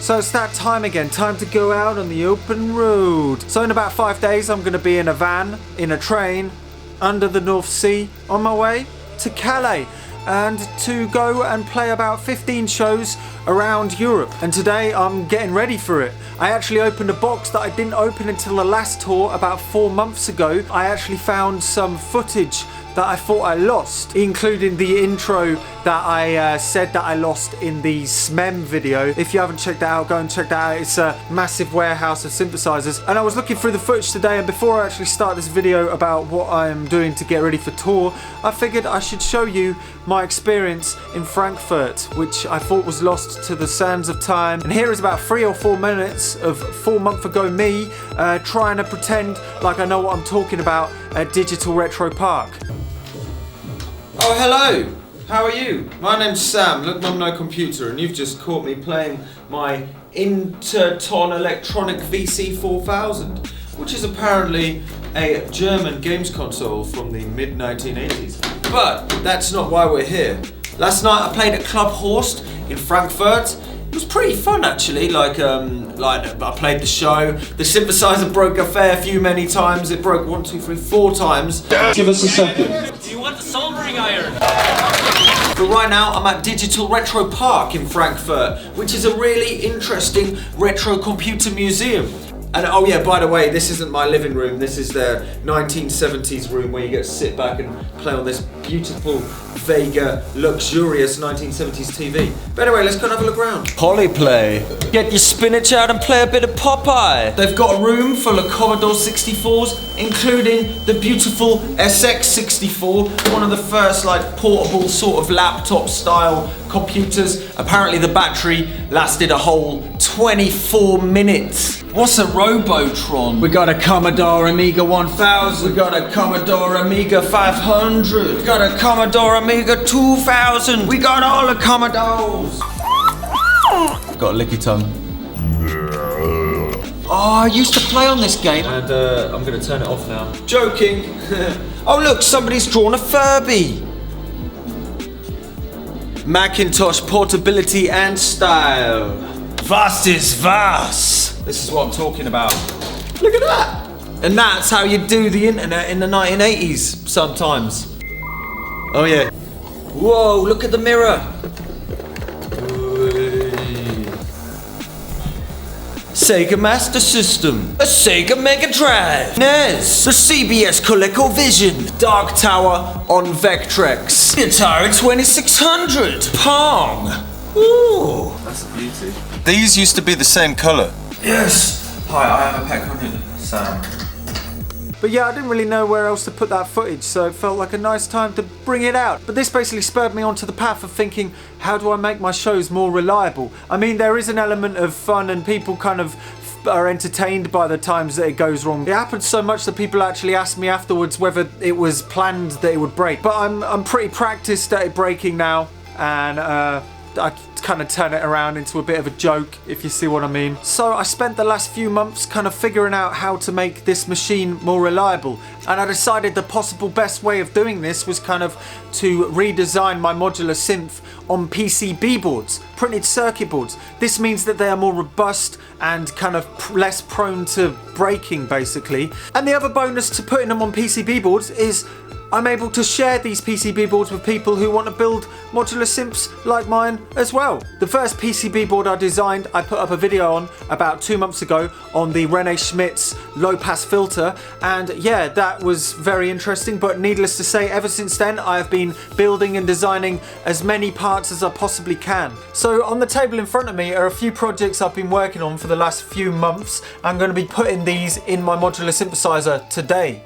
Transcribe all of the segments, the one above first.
So it's that time again, time to go out on the open road. So in about 5 days I'm going to be in a van, in a train, under the North Sea, on my way to Calais, and to go and play about 15 shows around Europe. And today I'm getting ready for it. I actually opened a box that I didn't open until the last tour about 4 months ago. I actually found some footage that I thought I lost, including the intro that I said that I lost in the SMEM video. If you haven't checked that out, go and check that out. It's a massive warehouse of synthesizers. And I was looking through the footage today, and before I actually start this video about what I'm doing to get ready for tour, I figured I should show you my experience in Frankfurt, which I thought was lost to the sands of time. And here is about 3 or 4 minutes of 4 months ago me trying to pretend like I know what I'm talking about at Digital Retro Park. Oh, hello! How are you? My name's Sam, look mum no computer, and you've just caught me playing my Interton Electronic VC4000, which is apparently a German games console from the mid-1980s. But that's not why we're here. Last night I played at Club Horst in Frankfurt. It was pretty fun actually, like I played the show. The synthesizer broke a fair few many times. It broke 1, 2, 3, 4 times. Give us a second. Do you want the soldering iron? But right now I'm at Digital Retro Park in Frankfurt, which is a really interesting retro computer museum. And oh yeah, by the way, this isn't my living room. This is the 1970s room where you get to sit back and play on this beautiful, Vega, luxurious 1970s TV. But anyway, let's go and have a look around. Polyplay. Get your spinach out and play a bit of Popeye. They've got a room full of Commodore 64s, including the beautiful SX64, one of the first like portable sort of laptop style computers. Apparently the battery lasted a whole 24 minutes. What's a Robotron? We got a Commodore Amiga 1000. We got a Commodore Amiga 500. We got a Commodore Amiga 2000. We got all the Commodores. Got a licky tongue. Oh, I used to play on this game. And I'm gonna turn it off now. Joking. Oh look, somebody's drawn a Furby. Macintosh portability and style. Was ist was? This is what I'm talking about. Look at that! And that's how you do the internet in the 1980s sometimes. Oh yeah. Whoa, look at the mirror. Sega Master System, a Sega Mega Drive, NES, the CBS ColecoVision, Dark Tower on Vectrex, Atari 2600, Pong. Ooh, that's a beauty. These used to be the same colour. Yes. Hi, I am a pet content, Sam. But yeah, I didn't really know where else to put that footage, so it felt like a nice time to bring it out. But this basically spurred me onto the path of thinking, how do I make my shows more reliable? I mean, there is an element of fun and people kind of are entertained by the times that it goes wrong. It happens so much that people actually ask me afterwards whether it was planned that it would break. But I'm pretty practiced at it breaking now, and I kind of turn it around into a bit of a joke, if you see what I mean. So I spent the last few months kind of figuring out how to make this machine more reliable, and I decided the possible best way of doing this was kind of to redesign my modular synth on PCB boards, printed circuit boards. This means that they are more robust and kind of less prone to breaking, basically. And the other bonus to putting them on PCB boards is I'm able to share these PCB boards with people who want to build modular synths like mine as well. The first PCB board I designed, I put up a video on about 2 months ago on the René Schmitt's low pass filter, and yeah, that was very interesting, but needless to say, ever since then I have been building and designing as many parts as I possibly can. So on the table in front of me are a few projects I've been working on for the last few months. I'm going to be putting these in my modular synthesizer today.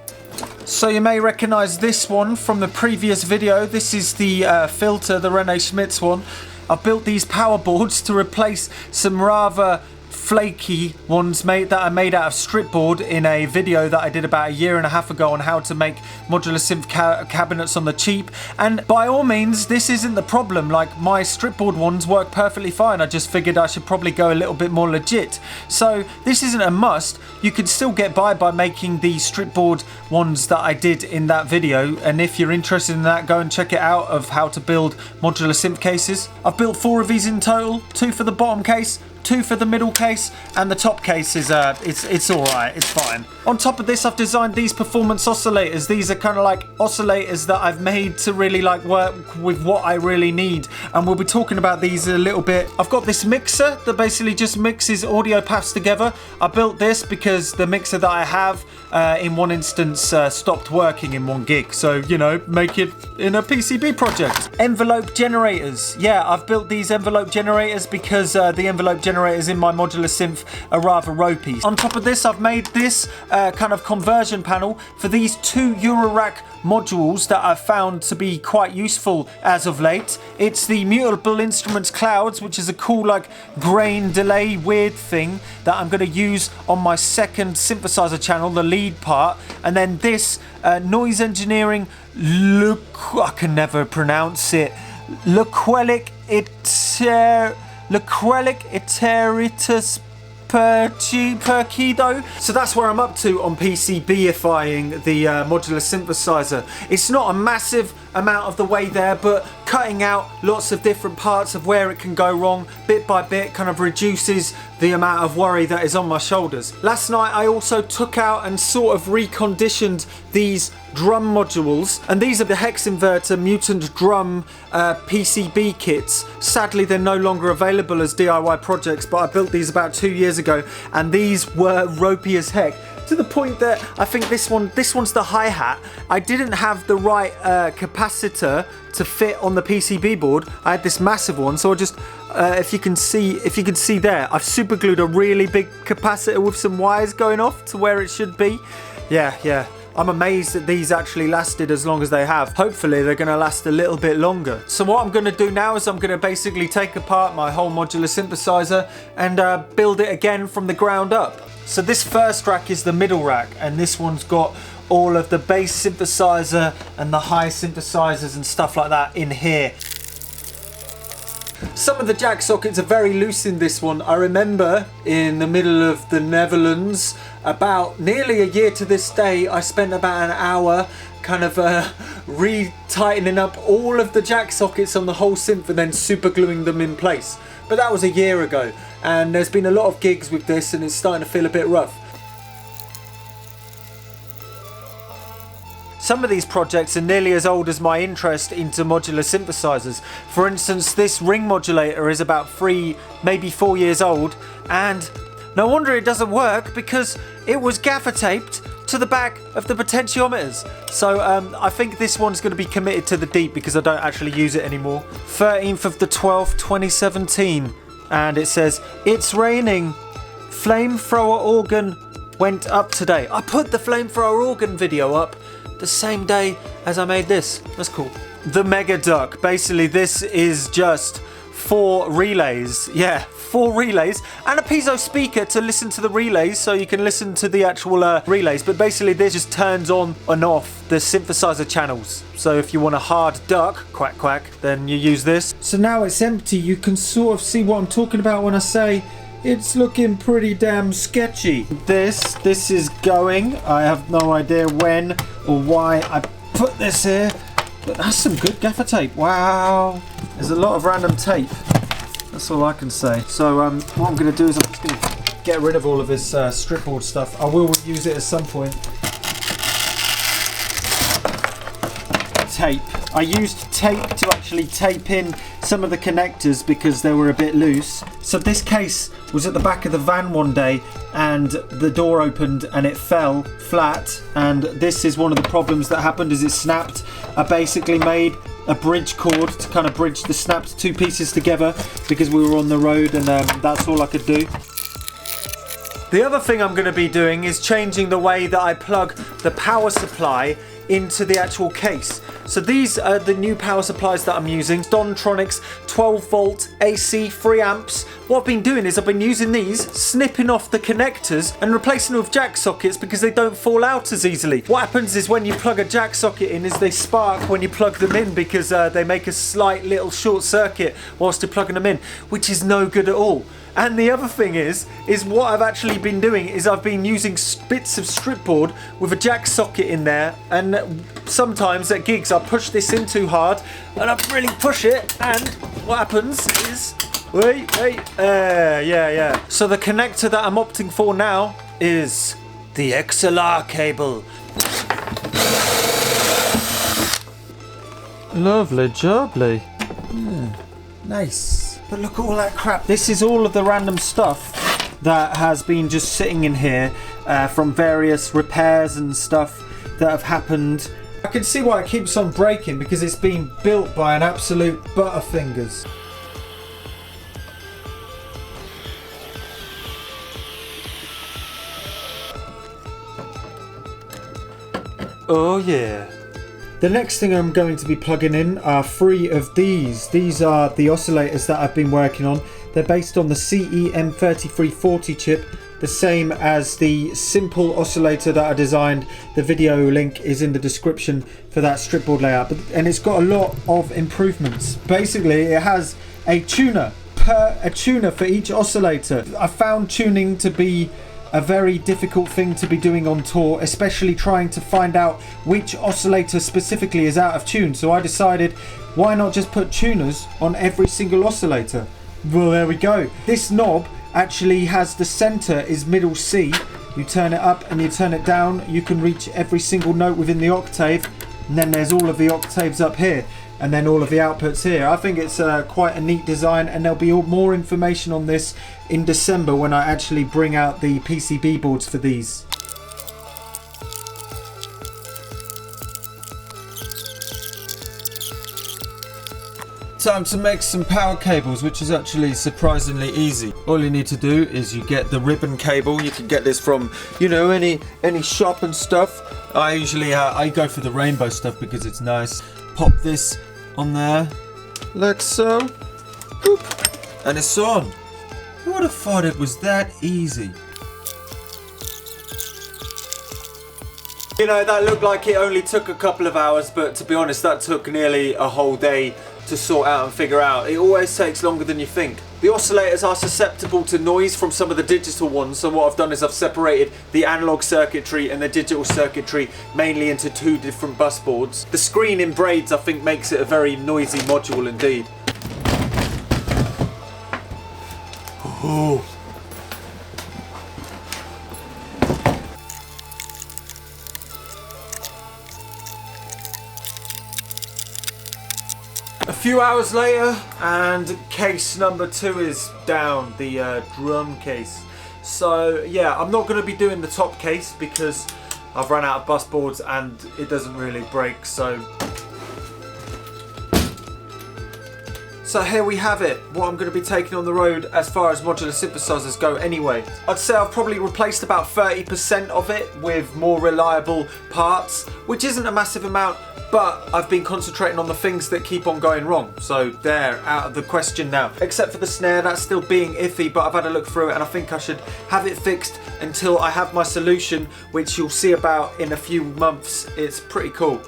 So you may recognise this one from the previous video. This is the filter, the René Schmitt's one. I built these power boards to replace some rather flaky ones that I made out of strip board in a video that I did about 1.5 years ago on how to make modular synth cabinets on the cheap. And by all means, this isn't the problem. Like, my strip board ones work perfectly fine. I just figured I should probably go a little bit more legit. So this isn't a must. You could still get by making the strip board ones that I did in that video. And if you're interested in that, go and check it out, of how to build modular synth cases. I've built 4 of these in total, 2 for the bottom case, 2 for the middle case, and the top case is it's all right, it's fine. On top of this, I've designed these performance oscillators. These are kind of like oscillators that I've made to really like work with what I really need, and we'll be talking about these a little bit. I've got this mixer that basically just mixes audio paths together. I built this because the mixer that I have in one instance stopped working in one gig, so you know, make it in a PCB project. Envelope generators. Yeah, I've built these envelope generators because the envelope generators in my modular synth are rather ropey. On top of this, I've made this kind of conversion panel for these 2 Eurorack modules that I've found to be quite useful as of late. It's the Mutable Instruments Clouds, which is a cool like grain delay weird thing that I'm going to use on my second synthesizer channel, the lead part, and then this noise engineering I can never pronounce it. Lequelic Iteritus Percido. So that's where I'm up to on PCBifying the modular synthesizer. It's not a massive amount of the way there, but cutting out lots of different parts of where it can go wrong bit by bit kind of reduces the amount of worry that is on my shoulders. Last night I also took out and sort of reconditioned these drum modules, and these are the Hex Inverter Mutant Drum PCB kits. Sadly they're no longer available as DIY projects, but I built these about 2 years ago, and these were ropey as heck, to the point that I think this one's the hi-hat. I didn't have the right capacitor to fit on the PCB board. I had this massive one, so I just if you can see there, I've super glued a really big capacitor with some wires going off to where it should be. Yeah, I'm amazed that these actually lasted as long as they have. Hopefully they're going to last a little bit longer. So what I'm going to do now is I'm going to basically take apart my whole modular synthesizer and build it again from the ground up. So this first rack is the middle rack, and this one's got all of the bass synthesizer and the high synthesizers and stuff like that in here. Some of the jack sockets are very loose in this one. I remember in the middle of the Netherlands, about nearly a year to this day, I spent about an hour kind of re-tightening up all of the jack sockets on the whole synth and then super gluing them in place. But that was a year ago, and there's been a lot of gigs with this and it's starting to feel a bit rough. Some of these projects are nearly as old as my interest into modular synthesizers. For instance, this ring modulator is about 3, maybe 4 years old, and no wonder it doesn't work because it was gaffer taped to the back of the potentiometers. So I think this one's going to be committed to the deep because I don't actually use it anymore. 13th of the 12th, 2017, and it says, "It's raining. Flamethrower organ went up today." I put the flamethrower organ video up the same day as I made this. That's cool. The Mega Duck. Basically, this is just 4 relays. Yeah, 4 relays and a piezo speaker to listen to the relays, so you can listen to the actual relays. But basically, this just turns on and off the synthesizer channels. So if you want a hard duck, quack quack, then you use this. So now it's empty. You can sort of see what I'm talking about when I say it's looking pretty damn sketchy. This is going. I have no idea when or why I put this here, but that's some good gaffer tape. Wow, there's a lot of random tape. That's all I can say. So what I'm going to do is I'm just going to get rid of all of this strip board stuff. I will use it at some point. Tape. I used tape to actually tape in some of the connectors because they were a bit loose. So this case was at the back of the van one day and the door opened and it fell flat, and this is one of the problems that happened, is it snapped. I basically made a bridge cord to kind of bridge the snapped 2 pieces together because we were on the road, and that's all I could do. The other thing I'm going to be doing is changing the way that I plug the power supply into the actual case. So these are the new power supplies that I'm using. Dontronics 12 volt AC 3 amps. What I've been doing is I've been using these, snipping off the connectors and replacing them with jack sockets because they don't fall out as easily. What happens is when you plug a jack socket in is they spark when you plug them in because they make a slight little short circuit whilst you're plugging them in, which is no good at all. And the other thing is what I've actually been doing is I've been using bits of strip board with a jack socket in there, and sometimes at gigs I push this in too hard and I really push it, and what happens is Wait, yeah. So the connector that I'm opting for now is the XLR cable. Lovely jubbly. Nice. But look at all that crap. This is all of the random stuff that has been just sitting in here from various repairs and stuff that have happened. I can see why it keeps on breaking, because it's been built by an absolute butterfingers. Oh yeah. The next thing I'm going to be plugging in are 3 of these. These are the oscillators that I've been working on. They're based on the CEM3340 chip, the same as the simple oscillator that I designed. The video link is in the description for that stripboard layout, and it's got a lot of improvements. Basically, it has a tuner for each oscillator. I found tuning to be a very difficult thing to be doing on tour, especially trying to find out which oscillator specifically is out of tune. So I decided, why not just put tuners on every single oscillator? Well, there we go. This knob actually has the center is middle C. You turn it up and you turn it down, you can reach every single note within the octave, and then there's all of the octaves up here, and then all of the outputs here. I think it's quite a neat design, and there'll be more information on this in December when I actually bring out the PCB boards for these. Time to make some power cables, which is actually surprisingly easy. All you need to do is you get the ribbon cable. You can get this from, you know, any shop and stuff. I usually I go for the rainbow stuff because it's nice. Pop this on there, like so. Boop. And it's on. Who would have thought it was that easy? You know, that looked like it only took a couple of hours, but to be honest, that took nearly a whole day to sort out and figure out. It always takes longer than you think. The oscillators are susceptible to noise from some of the digital ones, so what I've done is I've separated the analog circuitry and the digital circuitry mainly into 2 different bus boards. The screen in braids, I think, makes it a very noisy module indeed. Ooh. A few hours later, and case number 2 is down, the drum case. So yeah, I'm not going to be doing the top case because I've run out of bus boards and it doesn't really break. So here we have it, what I'm going to be taking on the road as far as modular synthesizers go anyway. I'd say I've probably replaced about 30% of it with more reliable parts, which isn't a massive amount, but I've been concentrating on the things that keep on going wrong. So they're out of the question now. Except for the snare, that's still being iffy, but I've had a look through it and I think I should have it fixed until I have my solution, which you'll see about in a few months. It's pretty cool.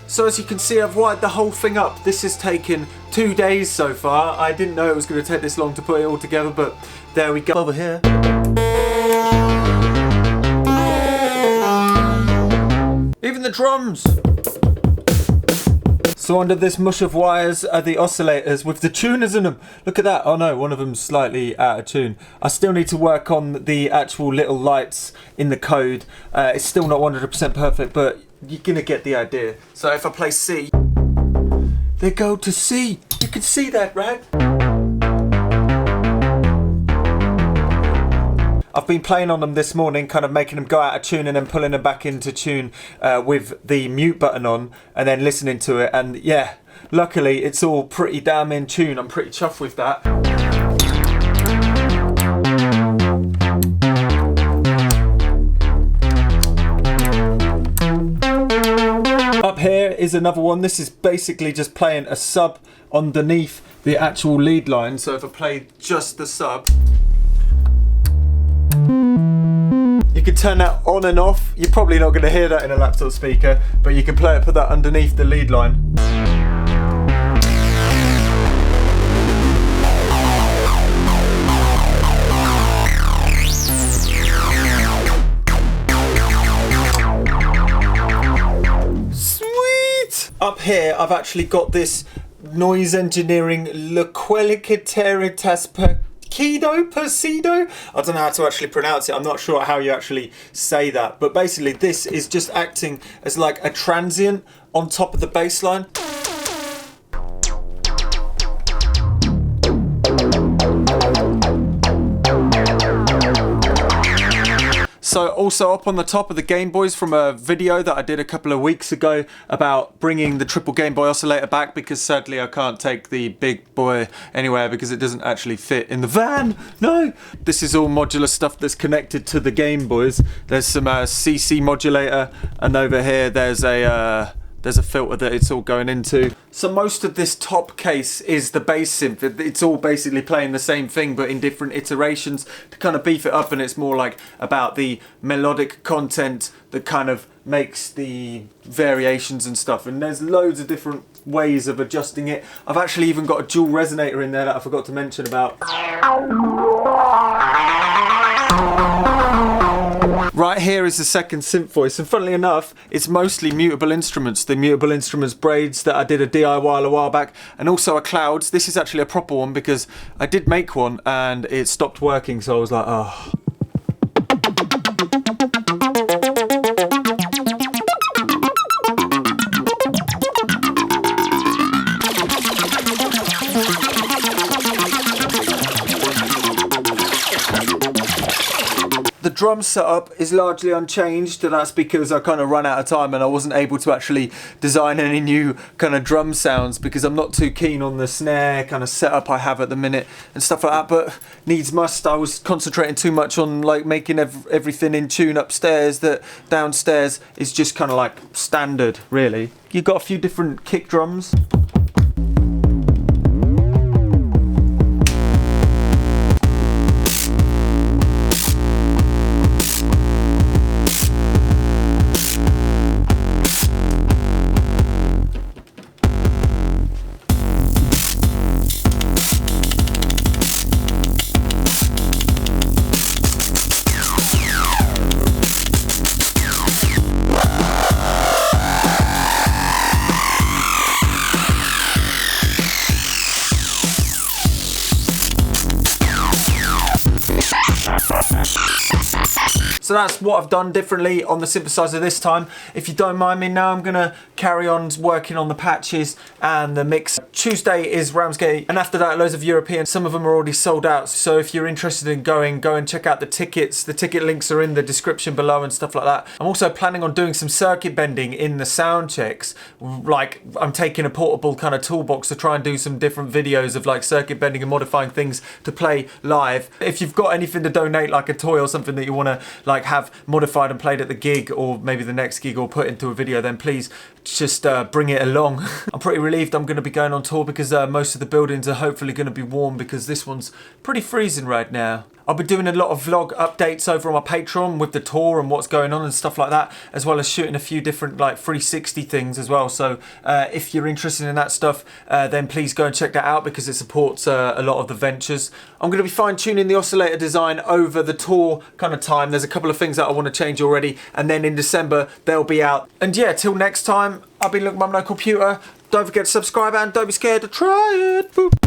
So as you can see, I've wired the whole thing up. This has taken 2 days so far. I didn't know it was going to take this long to put it all together, but there we go. Over here. Even the drums. So under this mush of wires are the oscillators with the tuners in them. Look at that. Oh no, one of them's slightly out of tune. I still need to work on the actual little lights in the code. It's still not 100% perfect, but you're gonna get the idea. So if I play C, they go to C. You can see that, right? I've been playing on them this morning, kind of making them go out of tune and then pulling them back into tune with the mute button on and then listening to it. And yeah, luckily it's all pretty damn in tune. I'm pretty chuffed with that. Up here is another one. This is basically just playing a sub underneath the actual lead line. So if I play just the sub, You can turn that on and off. You're probably not going to hear that in a laptop speaker, but you can put that underneath the lead line. Sweet! Up here, I've actually got this noise engineering Loquelicataritas Persido? I don't know how to actually pronounce it. I'm not sure how you actually say that. But basically, this is just acting as like a transient on top of the bass line. So also up on the top of the Game Boys from a video that I did a couple of weeks ago about bringing the triple Game Boy oscillator back, because sadly I can't take the big boy anywhere because it doesn't actually fit in the van. No! This is all modular stuff that's connected to the Game Boys. There's some CC modulator, and over here there's a filter that it's all going into. So most of this top case is the bass synth. It's all basically playing the same thing but in different iterations to kind of beef it up, and it's more like about the melodic content that kind of makes the variations and stuff. And there's loads of different ways of adjusting it. I've actually even got a dual resonator in there that I forgot to mention about. Right here is the second synth voice, and funnily enough, it's mostly mutable instruments. The mutable instruments braids that I did a DIY a while back, and also a clouds. This is actually a proper one because I did make one and it stopped working, so I was like, oh. The drum setup is largely unchanged, and that's because I kind of run out of time and I wasn't able to actually design any new kind of drum sounds because I'm not too keen on the snare kind of setup I have at the minute and stuff like that, but needs must. I was concentrating too much on like making everything in tune upstairs that downstairs is just kind of like standard, really. You've got a few different kick drums. So that's what I've done differently on the synthesizer this time. If you don't mind me, now I'm gonna carry on working on the patches and the mix. Tuesday is Ramsgate, and after that loads of European. Some of them are already sold out, so if you're interested in going, go and check out the tickets. The ticket links are in the description below and stuff like that. I'm also planning on doing some circuit bending in the sound checks. Like, I'm taking a portable kind of toolbox to try and do some different videos of like circuit bending and modifying things to play live. If you've got anything to donate, like a toy or something that you want to like have modified and played at the gig or maybe the next gig or put into a video, then please just bring it along. I'm pretty relieved I'm going to be going on tour because most of the buildings are hopefully going to be warm, because this one's pretty freezing right now. I'll be doing a lot of vlog updates over on my Patreon with the tour and what's going on and stuff like that, as well as shooting a few different like 360 things as well. So if you're interested in that stuff, then please go and check that out because it supports a lot of the ventures. I'm going to be fine-tuning the oscillator design over the tour kind of time. There's a couple of things that I want to change already, and then in December they'll be out. And yeah, till next time, I've been Look Mum No Computer. Don't forget to subscribe and don't be scared to try it. Boop.